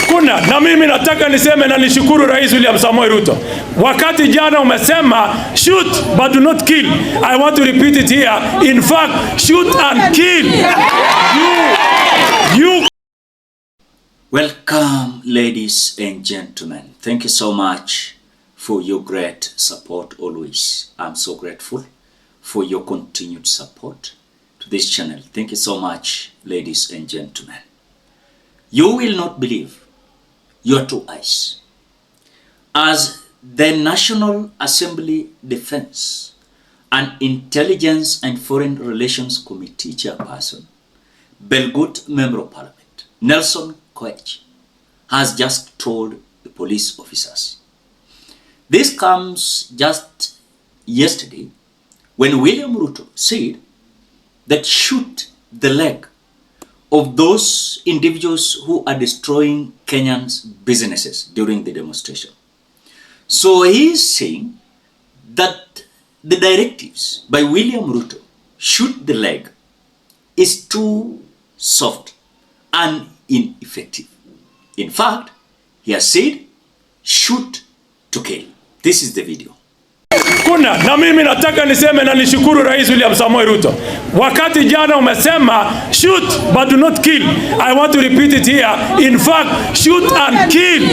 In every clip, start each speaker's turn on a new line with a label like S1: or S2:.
S1: Kuna na mimi nataka niseme na nishukuru Rais William Samoei Ruto. Wakati jana umesema shoot but do not kill. I want to repeat it here. In fact, shoot and kill. You.
S2: Welcome, ladies and gentlemen. Thank you so much for your great support always. I'm so grateful for your continued support to this channel. Thank you so much, ladies and gentlemen. You will not believe your two eyes. As the National Assembly Defense and Intelligence and Foreign Relations Committee Chairperson, Belgut Member of Parliament, Nelson Koech, has just told the police officers. This comes just yesterday when William Ruto said that shoot the leg of those individuals who are destroying Kenyans' businesses during the demonstration. So he is saying that the directives by William Ruto, shoot the leg, is too soft and ineffective. In fact, he has said, shoot to kill. This is the video.
S1: Kuna na mimi nataka niseme na nishukuru Rais William Samoei Ruto. Wakati jana umesema shoot but do not kill. I want to repeat it here. In fact, shoot and kill.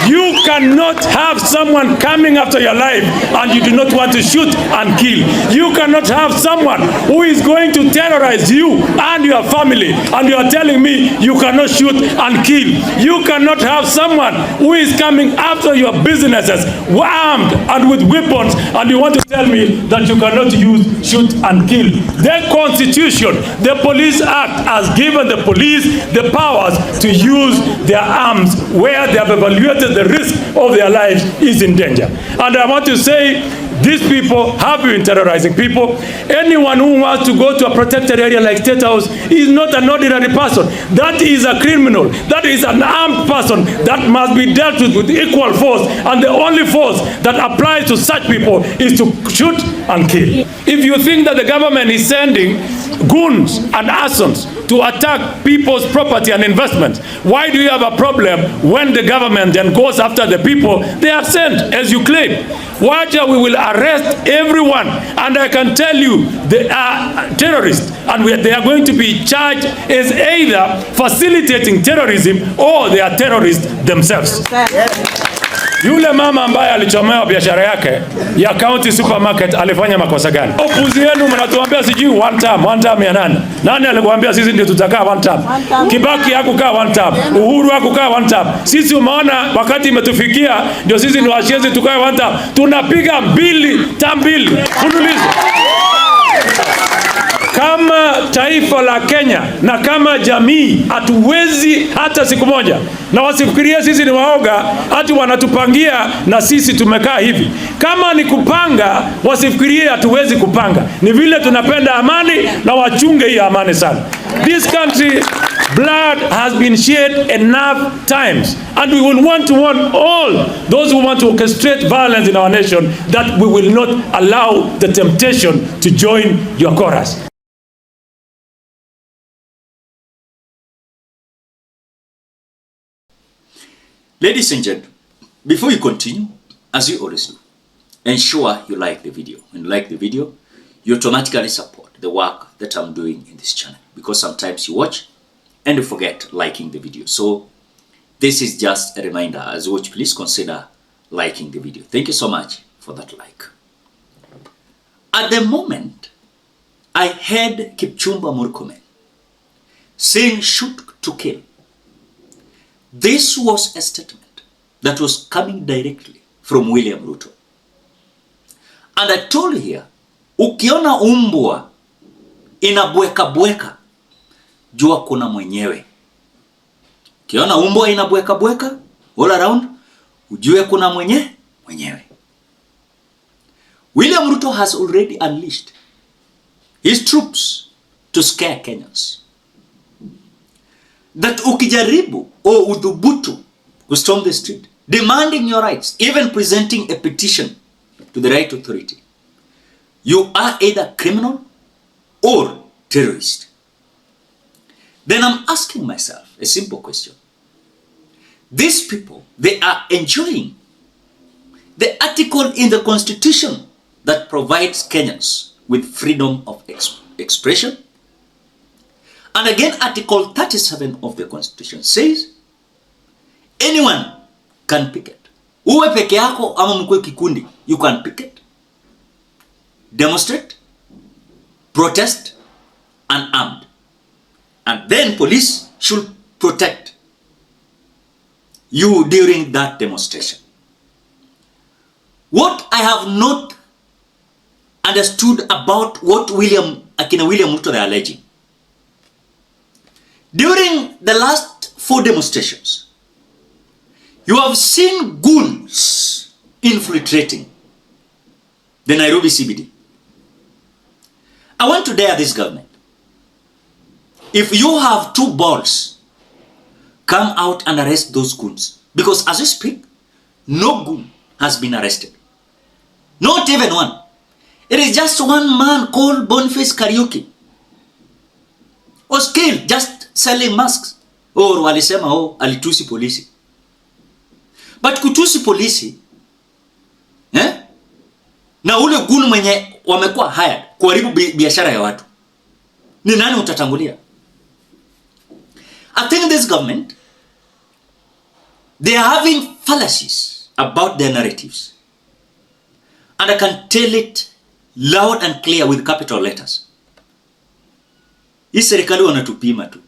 S1: You cannot have someone coming after your life and you do not want to shoot and kill. You cannot have someone who is going to terrorize you and your family and you are telling me you cannot shoot and kill. You cannot have someone who is coming after your businesses armed and with weapons and you want to tell me that you cannot use shoot and kill. The Constitution, the Police Act has given the police the powers to use their arms where they have evaluated the risk of their lives is in danger. And I want to say, these people have been terrorizing people. Anyone who wants to go to a protected area like State House is not an ordinary person. That is a criminal. That is an armed person that must be dealt with equal force. And the only force that applies to such people is to shoot and kill. If you think that the government is sending goons and assassins to attack people's property and investments, why do you have a problem when the government then goes after the people they have sent, as you claim? Why we will arrest everyone, and I can tell you they are terrorists, and they are going to be charged as either facilitating terrorism or they are terrorists themselves. Yule mama ambaye alichomewa biashara yake ya county supermarket alifanya makosa gani? Opuzi yenu mnatuambia sijui one time ya nani? Nani alikuambia sisi ndio tutakaa one time? Kibaki hakukaa one time. Uhuru hakukaa one time. Sisi umeona wakati imetufikia ndio sisi ni washenzi tukae one time. Tunapiga mbili fululizo. Kama taifa la Kenya na kama jamii hatuwezi hata siku moja, na wasifikirie sisi ni waoga hati wanatupangia na sisi tumekaa hivi. Kama ni kupanga, wasifikirie hatuwezi kupanga. Ni vile tunapenda amani na wachunge hii amani sana. This country blood has been shed enough times, and we will want to warn all those who want to orchestrate violence in our nation that we will not allow the temptation to join your chorus.
S2: Ladies and gentlemen, before you continue, as you always do, ensure you like the video. When you like the video, you automatically support the work that I'm doing in this channel, because sometimes you watch and you forget liking the video. So this is just a reminder. As you watch, please consider liking the video. Thank you so much for that like. At the moment, I heard Kipchumba Murkomen saying shoot to kill. This was a statement that was coming directly from William Ruto. And I told you here, ukiona umbwa inabweka, jua kuna mwenyewe. Ukiona umbwa inabweka all around, ujue kuna mwenyewe. William Ruto has already unleashed his troops to scare Kenyans. That ukijaribu o udhubutu to storm the street, demanding your rights, even presenting a petition to the right authority, you are either criminal or terrorist. Then I'm asking myself, a simple question. These people, they are enjoying the article in the Constitution that provides Kenyans with freedom of expression. And again, Article 37 of the Constitution says, anyone can picket. Uwe peke yako ama mkwe kikundi, you can picket, demonstrate, protest, unarmed. And then police should protect you during that demonstration. What I have not understood about what Akina William Ruto they are alleging. During the last 4 demonstrations, you have seen goons infiltrating the Nairobi CBD. I want to dare this government. If you have 2 balls, come out and arrest those goons. Because as we speak, no goon has been arrested. Not even one. It is just one man called Boniface Karaoke was killed just selling masks. Or walisema alitusi polisi. But kutusi polisi, na ule goon mwenye wamekuwa hired kuharibu biashara ya watu, ni nani utatangulia? I think this government, they are having fallacies about their narratives. And I can tell it loud and clear with capital letters. Hii serikali wanatupima tu.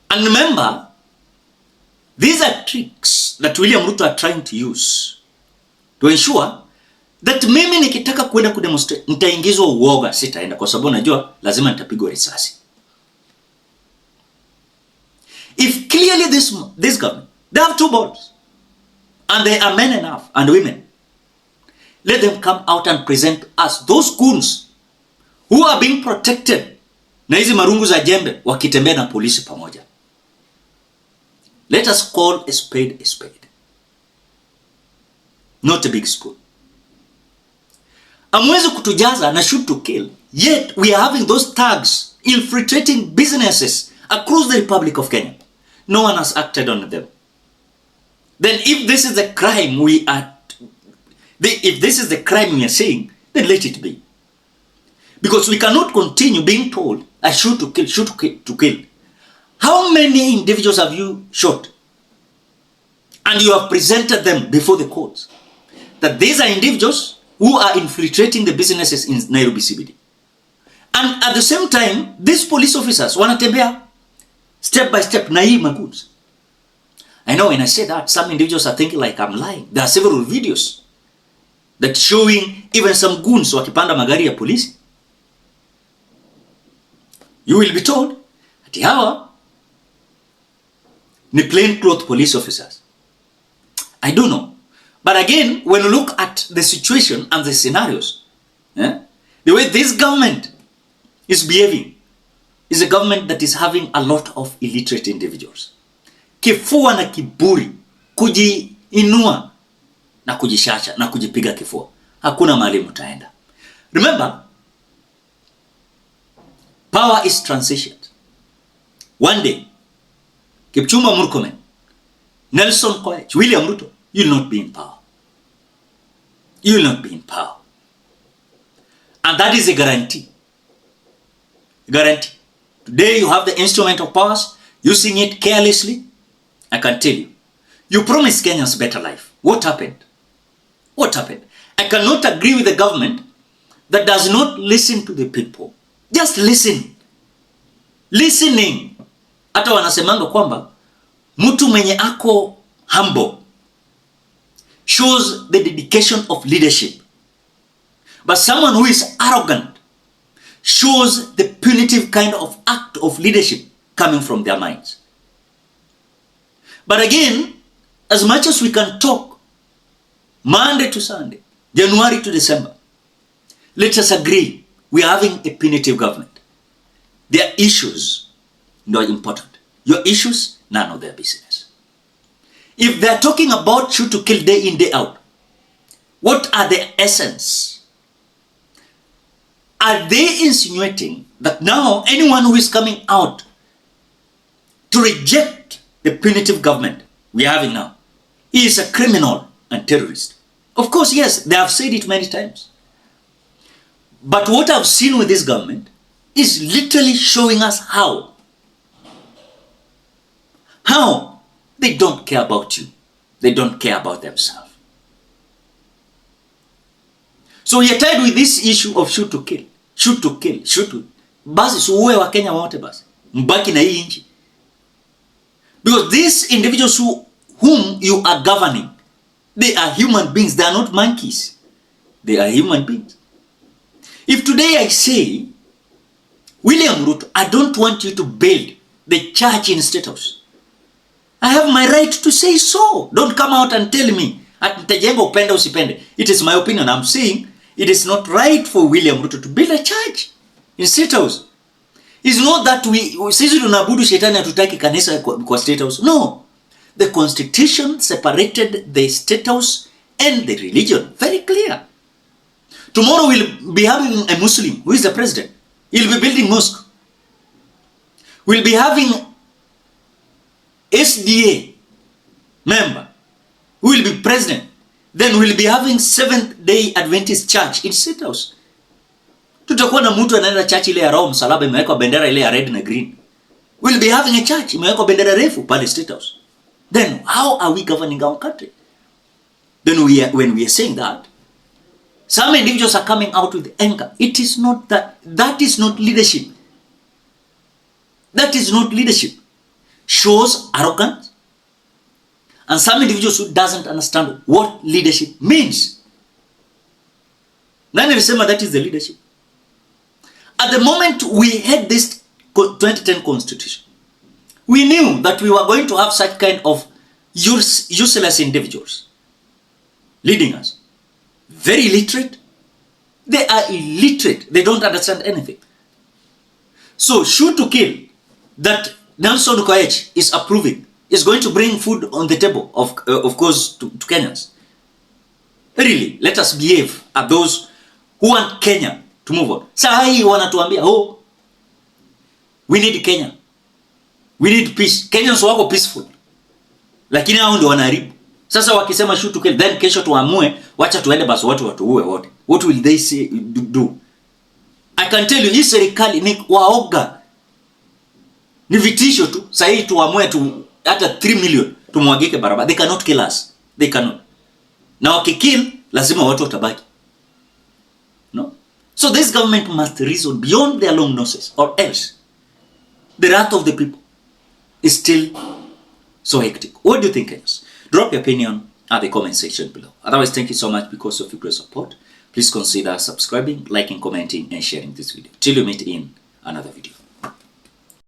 S2: And remember, these are tricks that William Ruto are trying to use to ensure that mimi nikitaka kwenda kudemonstrate nitaingizwa uoga, sitaenda kwa sababu najua lazima nitapigwa risasi. If clearly this government, they have 2 balls and they are men enough and women, let them come out and present us those goons who are being protected na hizi marungu za jembe wakitembea na polisi pamoja. Let us call a spade, not a big spoon. Amwezi kutujaza na shoot to kill, yet we are having those thugs infiltrating businesses across the Republic of Kenya. No one has acted on them. Then if this is the crime we are saying, then let it be. Because we cannot continue being told, I shoot to kill. How many individuals have you shot? And you have presented them before the courts. That these are individuals who are infiltrating the businesses in Nairobi CBD. And at the same time, these police officers wanatembea step by step na hii magoons. I know when I say that, some individuals are thinking like I'm lying. There are several videos that showing even some goons wakipanda magari ya polisi. You will be told ati hawa ni plainclothes police officers. I don't know. But again, when you look at the situation and the scenarios, the way this government is behaving is a government that is having a lot of illiterate individuals. Kifua na kiburi, kujiinua na kujishasha na kujipiga kifua. Hakuna mahali mtaenda. Remember, power is transition. One day, Kipchumba Murkomen, Nelson Koech, William Ruto, you will not be in power. You will not be in power. And that is a guarantee. Guarantee. Today you have the instrument of powers, using it carelessly. I can tell you, you promised Kenyans better life. What happened? What happened? I cannot agree with the government that does not listen to the people. Just listen. Listening. Hata wanasemanga kwamba mtu mwenye ako humble shows the dedication of leadership. But someone who is arrogant shows the punitive kind of act of leadership coming from their minds. But again, as much as we can talk Monday to Sunday, January to December, let us agree we are having a punitive government. Their issues not important. Your issues, none of their business. If they are talking about shoot to kill day in, day out, what are the essence? Are they insinuating that now anyone who is coming out to reject the punitive government we are having now. He is a criminal and terrorist. Of course, yes, they have said it many times. But what I've seen with this government is literally showing us how they don't care about you. They don't care about themselves. So we are tied with this issue of shoot to kill. Shoot to kill. Shoot to... Basi suwe wa Kenya wote basi. Mbaki na hii nchi. Because these individuals whom you are governing, they are human beings. They are not monkeys. They are human beings. If today I say, William Ruto, I don't want you to build the church in State House, I have my right to say so. Don't come out and tell me nitajenga upende usipende. It is my opinion. I'm saying it is not right for William Ruto to build a church in State House. It's not that sisi tunaabudu shetani hatutaki kanisa kwa State House. No. The Constitution separated the State House and the religion. Very clear. Tomorrow we'll be having a Muslim who is the president. He'll be building mosque. We'll be having SDA member who will be president. Then we'll be having Seventh-day Adventist Church in State House. Tutakuwa na mtu anaenda church ile ya Rome, msalaba imewekwa bendera ile ya red na green. We'll be having a church imewekwa bendera refu pale State House. Then how are we governing our country? Then when we are saying that, some individuals are coming out with anger. It is not that. That is not leadership. That is not leadership. Shows arrogance. And some individuals who doesn't understand what leadership means. Nani alisema that is the leadership? At the moment we had this 2010 constitution, we knew that we were going to have such kind of useless individuals leading us. Very illiterate. They are illiterate. They don't understand anything. So shoot to kill that Nelson Koech is approving is going to bring food on the table of course to Kenyans. Really, let us behave at those who want Kenya to move on. Sahi wanatuambia, oh, we need Kenya. We need peace. Kenyans wako peaceful. Lakini hao ndio wanaharibu. Sasa wakisema shoot to kill, then kesho tuamue wacha tuende basi watu watuue wote. What will they say do? I can tell you, hii serikali ni waoga. Ni vitisho tu. Sasa hii tuamue tu hata 3 million tumwagike barabara. They cannot kill us. They cannot. Na wakikill lazima watu watabaki. No? So this government must reason beyond their long noses, or else the wrath of the people is still so hectic. What do you think, guys? Drop your opinion at the comment section below. Otherwise, thank you so much because of your great support. Please consider subscribing, liking, commenting, and sharing this video. Till we meet in another video.